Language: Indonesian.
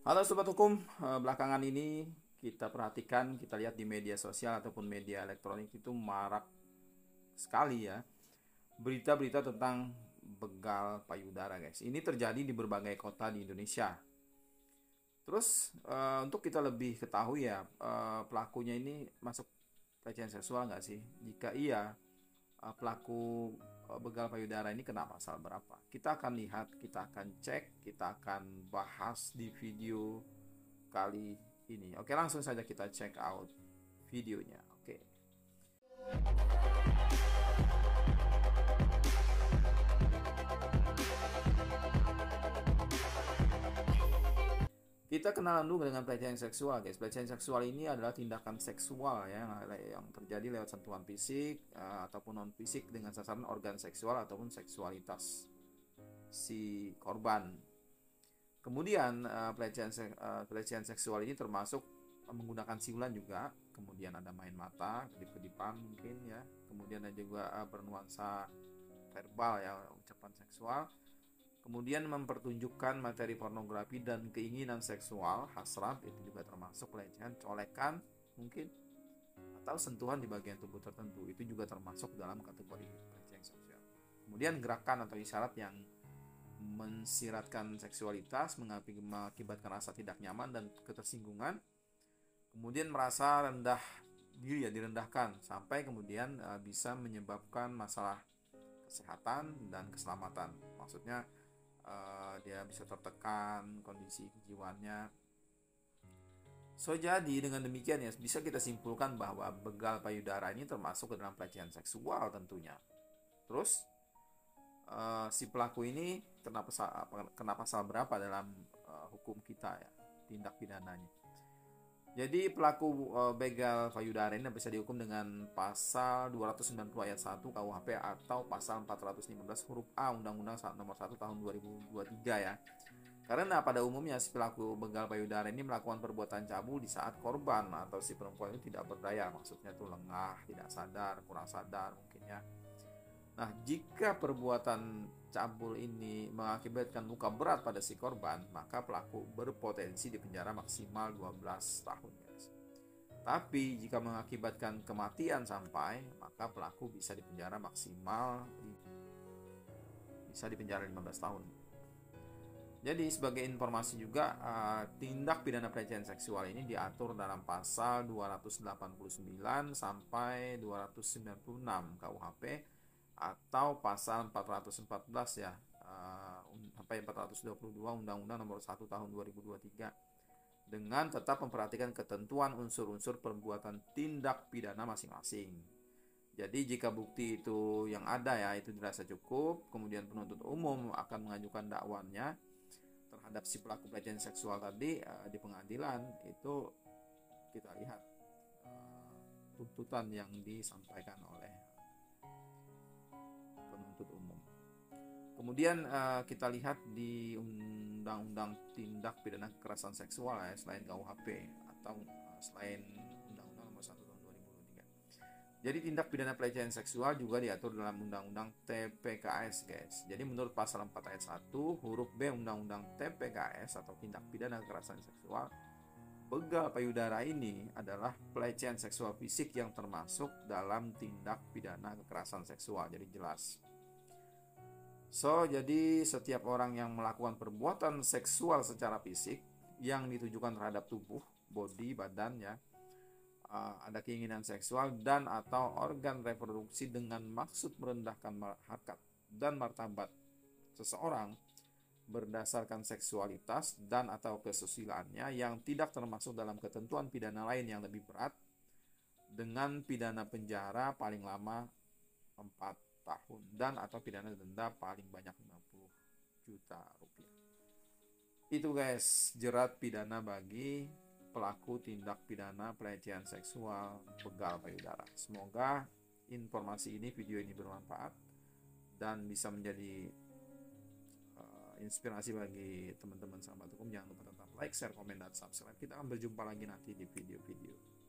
Halo Sobat Hukum, belakangan ini kita perhatikan, kita lihat di media sosial ataupun media elektronik itu marak sekali ya berita-berita tentang begal payudara guys. Ini terjadi di berbagai kota di Indonesia. Terus untuk kita lebih ketahui ya, pelakunya ini masuk pelecehan seksual nggak sih? Jika iya, pelaku begal payudara ini kena pasal berapa? Kita akan lihat, kita akan cek, kita akan bahas di video kali ini. Oke, langsung saja kita check out videonya. Oke. Kita kenalan dulu dengan pelecehan seksual, guys. Pelecehan seksual ini adalah tindakan seksual ya yang terjadi lewat sentuhan fisik ataupun non fisik dengan sasaran organ seksual ataupun seksualitas si korban. Kemudian pelecehan seksual ini termasuk menggunakan siulan juga, kemudian ada main mata, kedip-kedipan mungkin ya, kemudian ada juga bernuansa verbal ya, ucapan seksual, kemudian mempertunjukkan materi pornografi dan keinginan seksual, hasrat itu juga termasuk pelecehan, colekan mungkin atau sentuhan di bagian tubuh tertentu itu juga termasuk dalam kategori pelecehan seksual. Kemudian gerakan atau isyarat yang mensiratkan seksualitas, mengakibatkan rasa tidak nyaman dan ketersinggungan, kemudian merasa rendah diri ya, direndahkan sampai kemudian bisa menyebabkan masalah kesehatan dan keselamatan. Maksudnya dia bisa tertekan kondisi kejiwaannya. So jadi dengan demikian ya bisa kita simpulkan bahwa begal payudara ini termasuk ke dalam pelecehan seksual tentunya. Terus si pelaku ini kena pasal berapa dalam hukum kita ya, tindak pidananya. Jadi pelaku begal payudara ini bisa dihukum dengan pasal 290 ayat 1 KUHP atau pasal 415 huruf A Undang-Undang Nomor 1 Tahun 2023 ya. Karena pada umumnya si pelaku begal payudara ini melakukan perbuatan cabul di saat korban atau si perempuan itu tidak berdaya, maksudnya itu lengah, tidak sadar, kurang sadar mungkin ya. Nah, jika perbuatan cabul ini mengakibatkan luka berat pada si korban, maka pelaku berpotensi dipenjara maksimal 12 tahun, guys. Tapi jika mengakibatkan kematian sampai, maka pelaku bisa dipenjara maksimal 15 tahun. Jadi sebagai informasi juga, tindak pidana pelecehan seksual ini diatur dalam pasal 289 sampai 296 KUHP atau pasal 414 ya, sampai 422 Undang-Undang Nomor 1 Tahun 2023, dengan tetap memperhatikan ketentuan unsur-unsur perbuatan tindak pidana masing-masing. Jadi jika bukti itu yang ada ya itu dirasa cukup, kemudian penuntut umum akan mengajukan dakwaannya terhadap si pelaku pelecehan seksual tadi di pengadilan, itu kita lihat tuntutan yang disampaikan oleh penuntut umum. Kemudian kita lihat di Undang-Undang Tindak Pidana Kekerasan Seksual ya, selain KUHP atau selain Undang-Undang Nomor 1 Tahun 2023. Jadi tindak pidana pelecehan seksual juga diatur dalam Undang-Undang TPKS, guys. Jadi menurut pasal 4 ayat 1 huruf B Undang-Undang TPKS atau tindak pidana kekerasan seksual, begal payudara ini adalah pelecehan seksual fisik yang termasuk dalam tindak pidana kekerasan seksual. Jadi jelas. So, jadi setiap orang yang melakukan perbuatan seksual secara fisik yang ditujukan terhadap tubuh, body, badan ya, ada keinginan seksual dan atau organ reproduksi dengan maksud merendahkan harkat dan martabat seseorang berdasarkan seksualitas dan atau kesusilaannya yang tidak termasuk dalam ketentuan pidana lain yang lebih berat, dengan pidana penjara paling lama 4 tahun dan atau pidana denda paling banyak 50 juta rupiah. Itu guys, jerat pidana bagi pelaku tindak pidana pelecehan seksual begal payudara. Semoga informasi ini, video ini bermanfaat dan bisa menjadi inspirasi bagi teman-teman sahabat hukum. Jangan lupa tetap like, share, komen, dan subscribe. Kita akan berjumpa lagi nanti di video-video